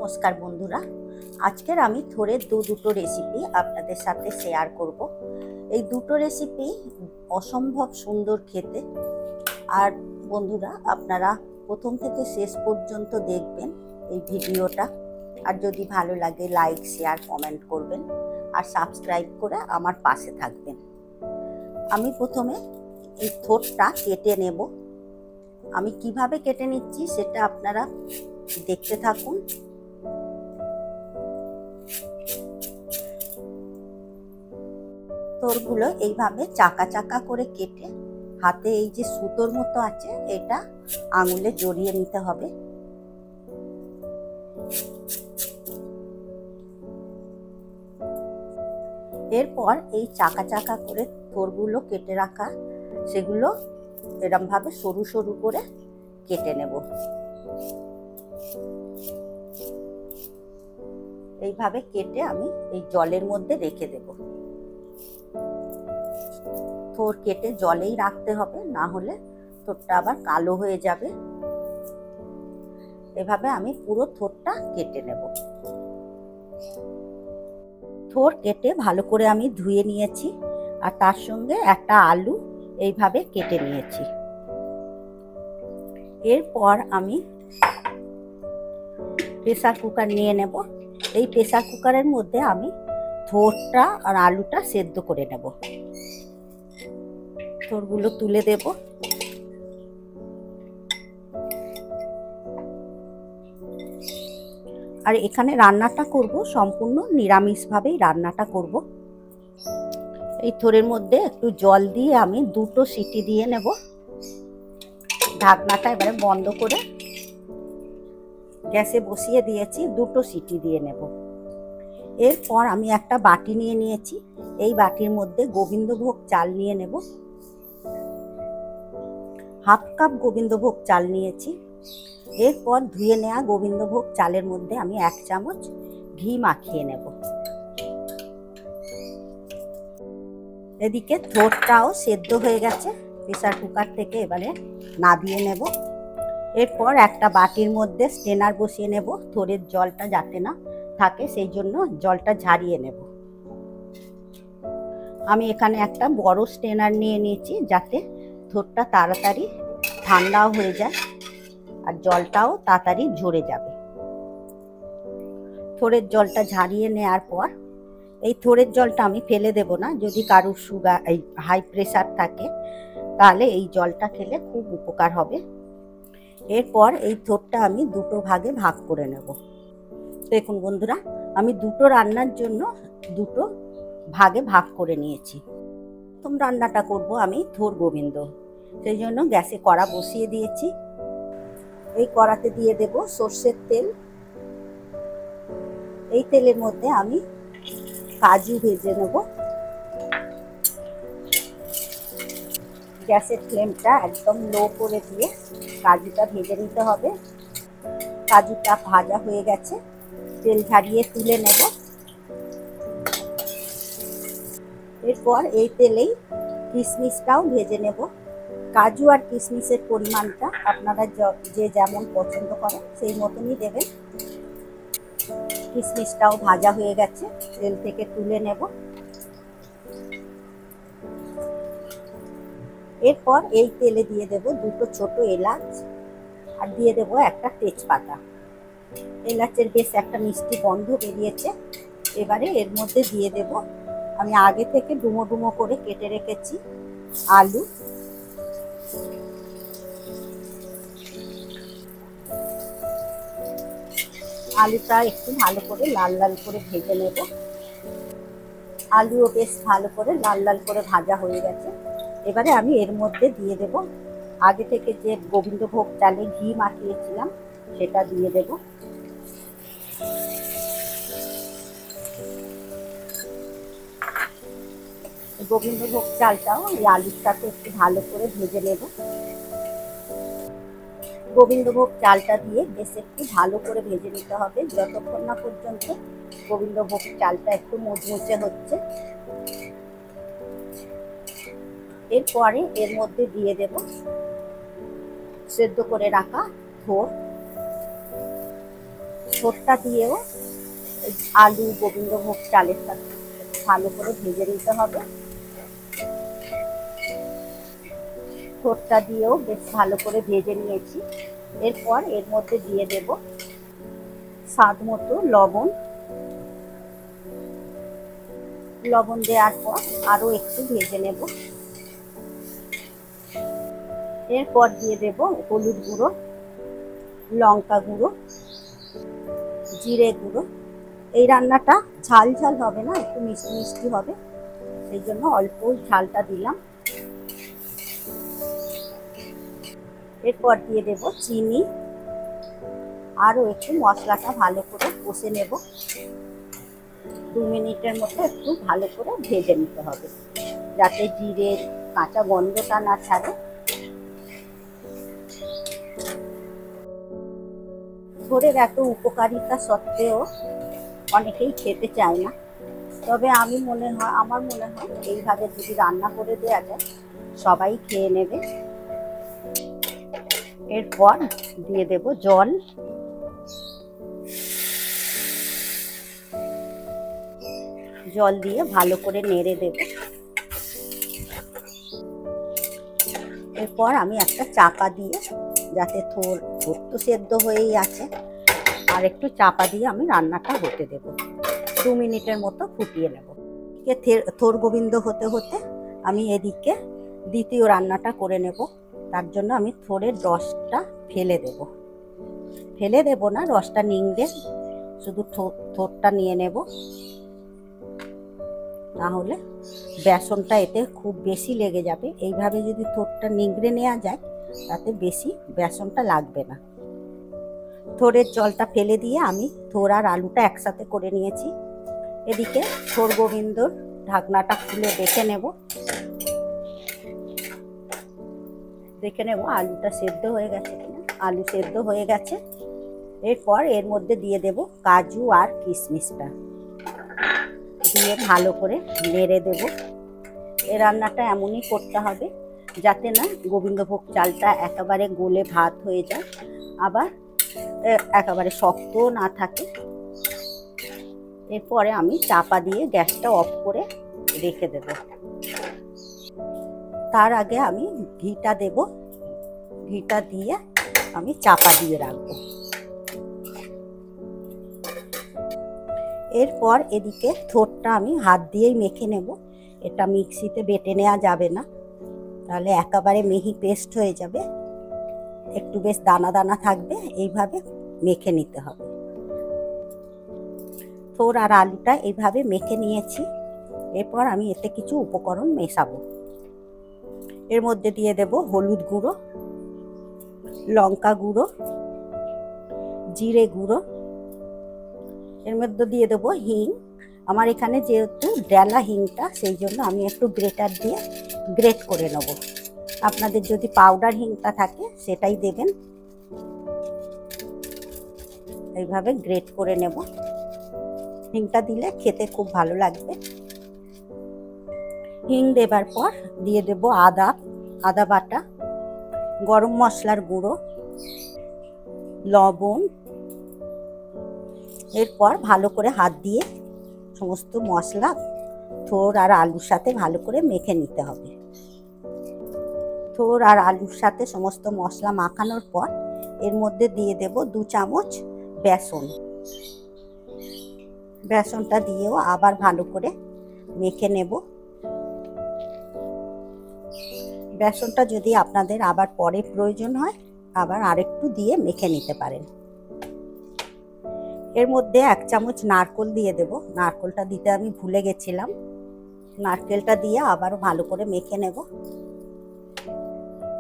নমস্কার বন্ধুরা, আজকের আমি থোড়ের দুটো রেসিপি আপনাদের সাথে শেয়ার করব। এই দুটো রেসিপি অসম্ভব সুন্দর খেতে। আর বন্ধুরা, আপনারা প্রথম থেকে শেষ পর্যন্ত দেখবেন এই ভিডিওটা। আর যদি ভালো লাগে লাইক, শেয়ার, কমেন্ট করবেন আর সাবস্ক্রাইব করে আমার পাশে থাকবেন। আমি প্রথমে এই থোড়টা কেটে নেব। আমি কিভাবে কেটে নিচ্ছি সেটা আপনারা দেখতে থাকুন। থোড়গুলো এইভাবে চাকা চাকা করে কেটে হাতে এই যে সুতোর মতো আছে এটা আঙুলে জড়িয়ে নিতে হবে। এরপর এই চাকা চাকা করে থোড়গুলো কেটে রাখা সেগুলো এরকম ভাবে সরু সরু করে কেটে নেব। এইভাবে কেটে আমি এই জলের মধ্যে রেখে দেব। থোড় কেটে জলেই রাখতে হবে, না হলে থোড়টা আবার কালো হয়ে যাবে। এভাবে আমি পুরো থোড়টা কেটে নেব। থোড় কেটে ভালো করে আমি ধুয়ে নিয়েছি আর তার সঙ্গে একটা আলু এইভাবে কেটে নিয়েছি। এরপর আমি প্রেসার কুকার নিয়ে নেব। এই প্রেসার কুকারের মধ্যে আমি থোড়টা আর আলুটা সেদ্ধ করে নেব। থোড়গুলো তুলে দেব। আর এখানে রান্নাটা করব সম্পূর্ণ নিরামিষভাবেই রান্নাটা করব। এই থোড়ের মধ্যে একটু জল দিয়ে আমি দুটো সিটি দিয়ে নেব। ঢাকনাটা এবারে বন্ধ করে গ্যাসে বসিয়ে দিয়েছি, দুটো সিটি দিয়ে নেব। এরপর আমি একটা বাটি নিয়ে নিয়েছি। এই বাটির মধ্যে গোবিন্দভোগ চাল নিয়ে নেব। হাফ কাপ গোবিন্দভোগ চাল নিয়েছি। এরপর ধুয়ে নেওয়া গোবিন্দভোগ চালের মধ্যে আমি 1 চামচ ঘি মাখিয়ে নেব। এদিকে থোড়টাও সেদ্ধ হয়ে গেছে প্রেসার কুকার থেকে, এবারে নামিয়ে নেব। এরপর একটা বাটির মধ্যে স্ট্রেনার বসিয়ে নেব। থোড়ের জলটা যাতে না থাকে সেই জন্য জলটা ঝারিয়ে নেব। আমি এখানে একটা বড় স্ট্রেনার নিয়ে নিয়েছি যাতে থোড়টা তাড়াতাড়ি ঠান্ডাও হয়ে যায় আর জলটাও তাড়াতাড়ি ঝরে যাবে। থোড়ের জলটা ঝারিয়ে নেওয়ার পর এই থোড়ের জলটা আমি ফেলে দেব না। যদি কারুর সুগার এই হাই প্রেসার থাকে তাহলে এই জলটা খেলে খুব উপকার হবে। এরপর এই থোড়টা আমি দুটো ভাগে ভাগ করে নেব। দেখুন বন্ধুরা, আমি দুটো রান্নার জন্য দুটো ভাগে ভাগ করে নিয়েছি। প্রথম রান্নাটা করব আমি থোড় গোবিন্দ, সেই জন্য গ্যাসে কড়া বসিয়ে দিয়েছি। এই কড়াতে দিয়ে দেব সর্ষের তেল। এই তেলের মধ্যে আমি কাজু ভেজে নেব। গ্যাসের ফ্লেমটা একদম লো করে দিয়ে কাজুটা ভেজে নিতে হবে। কাজুটা ভাজা হয়ে গেছে, তেল ঝারিয়ে তুলে নেব। এরপর এই তেলেই কিশমিশটাও ভেজে নেব। কাজু আর কিশমিশের পরিমাণটা আপনারা যে যেমন পছন্দ করেন সেই মতনই দেবেন। কিশমিশটাও ভাজা হয়ে গেছে, তেল থেকে তুলে নেব। এরপর এই তেলে দিয়ে দেব দুটো ছোট এলাচ আর দিয়ে দেব একটা তেজপাতা। এলাচের বেশ একটা মিষ্টি গন্ধ বেরিয়েছে। এবারে এর মধ্যে দিয়ে দেব আমি আগে থেকে ডুমো ডুমো করে কেটে রেখেছি আলু। আলুটা একটু ভালো করে লাল লাল করে ভেজে নেব। আলুও বেশ ভালো করে লাল লাল করে ভাজা হয়ে গেছে। এবারে আমি এর মধ্যে দিয়ে দেব আগে থেকে যে গোবিন্দভোগ চালে ঘি মাখিয়েছিলাম সেটা দিয়ে দেব। গোবিন্দভোগ চালটাও এই আলুর সাথে একটু ভালো করে ভেজে নেব। গোবিন্দভোগ চালটা দিয়ে বেশ একটু ভালো করে ভেজে নিতে হবে যতক্ষণ না পর্যন্ত গোবিন্দভোগ চালটা একটু মুচমুচে হচ্ছে। এরপরে এর মধ্যে দিয়ে দেব সেদ্ধ করে রাখা থোড়। থোরটা দিয়েও আলু গোবিন্দভোগ চালের সাথে ভালো করে ভেজে নিতে হবে। থোরটা দিয়েও বেশ ভালো করে ভেজে নিয়েছি। এরপর এর মধ্যে দিয়ে দেব স্বাদ মতো লবণ। লবণ দেওয়ার পর আরো একটু ভেজে নেব। এরপর দিয়ে দেব হলুদ গুঁড়ো, লঙ্কা গুঁড়ো, জিরে গুঁড়ো। এই রান্নাটা ঝাল ঝাল হবে না, একটু মিষ্টি মিষ্টি হবে, সেই জন্য অল্প ঝালটা দিলাম। এরপর দিয়ে দেব চিনি। আরও একটু মশলাটা ভালো করে কষে নেব। 2 মিনিটের মতো একটু ভালো করে ভেজে নিতে হবে, যাতে জিরের কাঁচা গন্ধটা না ছাড়ে। থোড়ের এত উপকারিতা সত্ত্বেও অনেকেই খেতে চায় না, তবে আমার মনে হয় এইভাবে যদি রান্না করে দেওয়া যায় সবাই খেয়ে নেবে। এরপর দিয়ে দেব জল। জল দিয়ে ভালো করে নেড়ে দেব। এরপর আমি একটা চাপা দিয়ে, যাতে থোর তো সেদ্ধ হয়েই আছে, আর একটু চাপা দিয়ে আমি রান্নাটা হতে দেব। 2 মিনিটের মতো ফুটিয়ে নেব। থোর গোবিন্দ হতে হতে আমি এদিকে দ্বিতীয় রান্নাটা করে নেব। তার জন্য আমি থোরের রসটা ফেলে দেব না, রসটা নিংড়ে শুধু থোরটা নিয়ে নেব, তাহলে বেসনটা এতে খুব বেশি লেগে যাবে। এইভাবে যদি থোরটা নিংড়ে নেওয়া যায় তাতে বেশি বেসনটা লাগবে না। থোরের জলটা ফেলে দিয়ে আমি থোর আর আলুটা একসাথে করে নিয়েছি। এদিকে থোর গোবিন্দর ঢাকনাটা খুলে দেখে নেব আলুটা সেদ্ধ হয়ে গেছে কিনা। আলু সেদ্ধ হয়ে গেছে। এরপর এর মধ্যে দিয়ে দেব কাজু আর কিশমিশটা, দিয়ে ভালো করে নেড়ে দেব। এই রান্নাটা এমনই করতে হবে যাতে না গোবিন্দভোগ চালটা একেবারে গলে ভাত হয়ে যায়, আবার একেবারে শক্ত না থাকে। এরপরে আমি চাপা দিয়ে গ্যাসটা অফ করে রেখে দেব। তার আগে আমি ঘিটা দেব। ঘিটা দিয়ে আমি চাপা দিয়ে রাখবো। এরপর এদিকে থোরটা আমি হাত দিয়েই মেখে নেব। এটা মিক্সিতে বেটে নেওয়া যাবে না, তাহলে একেবারে মিহি পেস্ট হয়ে যাবে। একটু বেশ দানা দানা থাকবে, এইভাবে মেখে নিতে হবে। থোর আর আলুটা এইভাবে মেখে নিয়েছি। এরপর আমি এতে কিছু উপকরণ মেশাবো। এর মধ্যে দিয়ে দেব হলুদ গুঁড়ো, লঙ্কা গুঁড়ো, জিরে গুঁড়ো। এর মধ্যে দিয়ে দেবো হিং। আমার এখানে যেহেতু ডেলা হিংটা, সেই জন্য আমি একটু গ্রেটার দিয়ে গ্রেট করে নেব। আপনাদের যদি পাউডার হিংটা থাকে সেটাই দেবেন। এইভাবে গ্রেট করে নেব। হিংটা দিলে খেতে খুব ভালো লাগবে। হিং দেবার পর দিয়ে দেব আদা বাটা, গরম মশলার গুঁড়ো, লবণ। এরপর ভালো করে হাত দিয়ে সমস্ত মশলা থোর আর আলুর সাথে ভালো করে মেখে নিতে হবে। থোর আর আলুর সাথে সমস্ত মশলা মাখানোর পর এর মধ্যে দিয়ে দেব 2 চামচ বেসন। বেসনটা দিয়েও আবার ভালো করে মেখে নেব। বেসনটা যদি আপনাদের আবার পরে প্রয়োজন হয় আবার আরেকটু দিয়ে মেখে নিতে পারেন। এর মধ্যে 1 চামচ নারকেল দিয়ে দেব। নারকেলটা দিতে আমি ভুলে গেছিলাম। নারকেলটা দিয়ে আবারও ভালো করে মেখে নেব।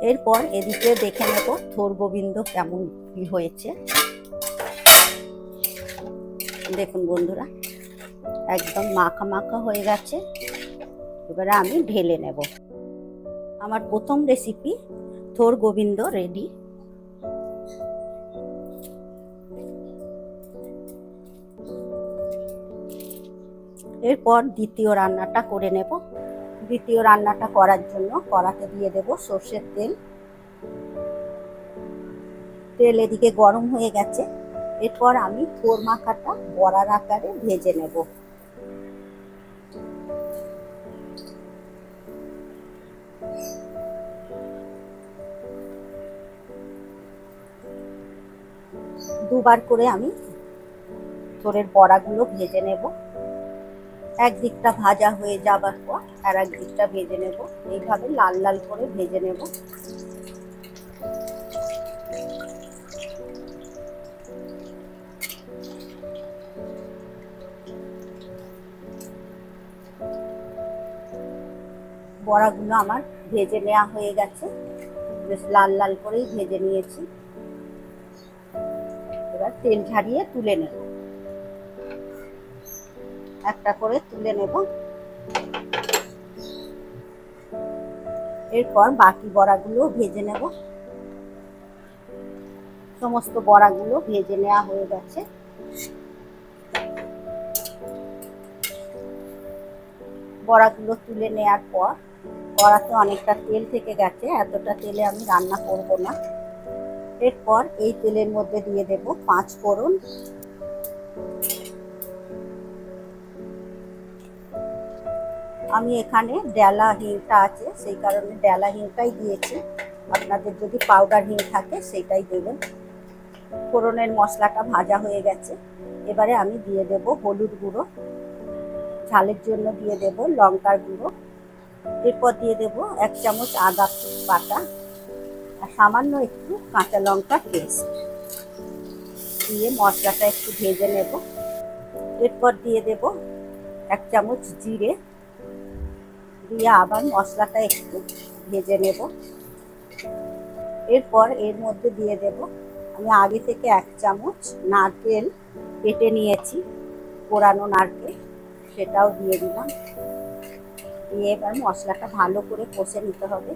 এরপর এদিকে দেখে নেব থোর গোবিন্দ কেমন কি হয়েছে। দেখুন বন্ধুরা, একদম মাখা মাখা হয়ে গেছে। এবারে আমি ঢেলে নেব। আমার প্রথম রেসিপি থোর গোবিন্দ রেডি। এরপর দ্বিতীয় রান্নাটা করে নেব। দ্বিতীয় রান্নাটা করার জন্য কড়াতে দিয়ে দেব সর্ষের তেল। তেল এদিকে গরম হয়ে গেছে। এরপর আমি থোর মাখাটা বড়ার আকারে ভেজে নেব। দুবার করে আমি থোরের বড়াগুলো ভেজে নেব। একদিকটা ভাজা হয়ে যাবার পর আর এক দিকটা ভেজে নেব। এইভাবে লাল লাল করে ভেজে নেব। বড়াগুলো আমার ভেজে নেওয়া হয়ে গেছে, বেশ লাল লাল করেই ভেজে নিয়েছি। এবার তেল ঝারিয়ে তুলে নেব, একটা করে তুলে নেব। এরপর বাকি বড়াগুলো ভেজে নেব। সমস্ত বড়াগুলো ভেজে নেওয়া হয়ে গেছে। বড়াগুলো তুলে নেওয়ার পর কড়াতে অনেকটা তেল থেকে গেছে, এতটা তেলে আমি রান্না করব না। এরপর এই তেলের মধ্যে দিয়ে দেব 5 ফোড়ন, আমি এখানে ডেলা হিংটা আছে সেই কারণে ডেলা হিংটাই দিয়েছি। আপনাদের যদি পাউডার হিং থাকে সেটাই দেবেন। ফোড়নের মশলাটা ভাজা হয়ে গেছে। এবারে আমি দিয়ে দেব হলুদ গুঁড়ো, ঝালের জন্য দিয়ে দেব লঙ্কার গুঁড়ো। এরপর দিয়ে দেব 1 চামচ আদা বাটা আর সামান্য একটু কাঁচা লঙ্কা পেস্ট দিয়ে মশলাটা একটু ভেজে নেব। এরপর দিয়ে দেব 1 চামচ জিরে, দিয়ে আবার মশলাটা একটু ভেজে নেব। এরপর এর মধ্যে দিয়ে দেব আমি আগে থেকে 1 চামচ নারকেল কেটে নিয়েছি, কোরানো নারকেল, সেটাও দিয়ে দিলাম। দিয়ে এবার মশলাটা ভালো করে কষে নিতে হবে।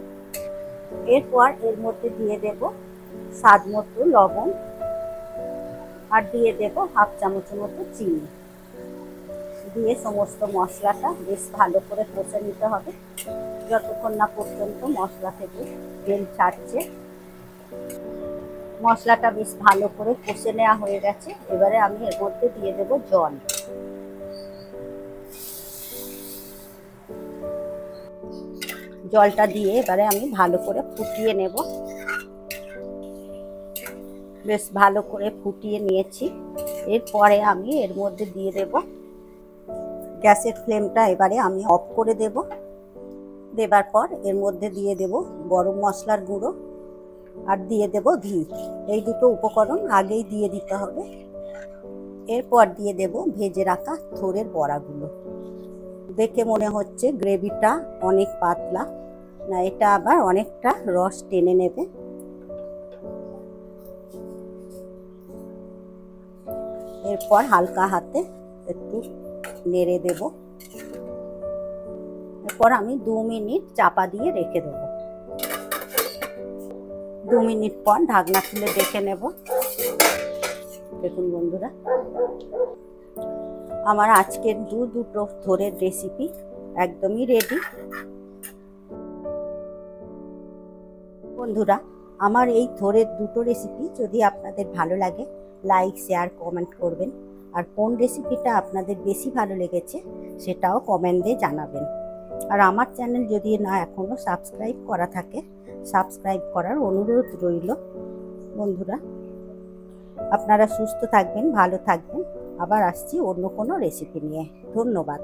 এরপর এর মধ্যে দিয়ে দেব স্বাদ মতো লবণ আর দিয়ে দেব 1/2 চামচের মতো চিনি। দিয়ে সমস্ত মশলাটা বেশ ভালো করে কষে নিতে হবে যতক্ষণ না পর্যন্ত মশলা থেকে তেল ছাড়ছে। মশলাটা বেশ ভালো করে কষে নেওয়া হয়ে গেছে। এবারে আমি এর মধ্যে দিয়ে দেব জল। জলটা দিয়ে এবারে আমি ভালো করে ফুটিয়ে নেব। বেশ ভালো করে ফুটিয়ে নিয়েছি। এরপরে আমি এর মধ্যে দিয়ে দেব, গ্যাসের ফ্লেমটা এবারে আমি অফ করে দেব। দেবার পর এর মধ্যে দিয়ে দেব গরম মশলার গুঁড়ো আর দিয়ে দেব ঘি। এই দুটো উপকরণ আগেই দিয়ে দিতে হবে। এরপর দিয়ে দেব ভেজে রাখা থোরের বড়াগুলো। দেখে মনে হচ্ছে গ্রেভিটা অনেক পাতলা, না এটা আবার অনেকটা রস টেনে নেবে। এরপর হালকা হাতে একটু নেড়ে দেব। এরপর আমি 2 মিনিট চাপা দিয়ে রেখে দেব। 2 মিনিট পর ঢাকনা খুলে দেখে নেব। দেখুন বন্ধুরা, আমার আজকের দুটো থোরের রেসিপি একদমই রেডি। বন্ধুরা, আমার এই থোরের দুটো রেসিপি যদি আপনাদের ভালো লাগে লাইক শেয়ার কমেন্ট করবেন। আর কোন রেসিপিটা আপনাদের বেশি ভালো লেগেছে সেটাও কমেন্টে জানাবেন। আর আমার চ্যানেল যদি না এখনও সাবস্ক্রাইব করা থাকে সাবস্ক্রাইব করার অনুরোধ রইল। বন্ধুরা, আপনারা সুস্থ থাকবেন, ভালো থাকবেন। আবার আসছি অন্য কোনো রেসিপি নিয়ে। ধন্যবাদ।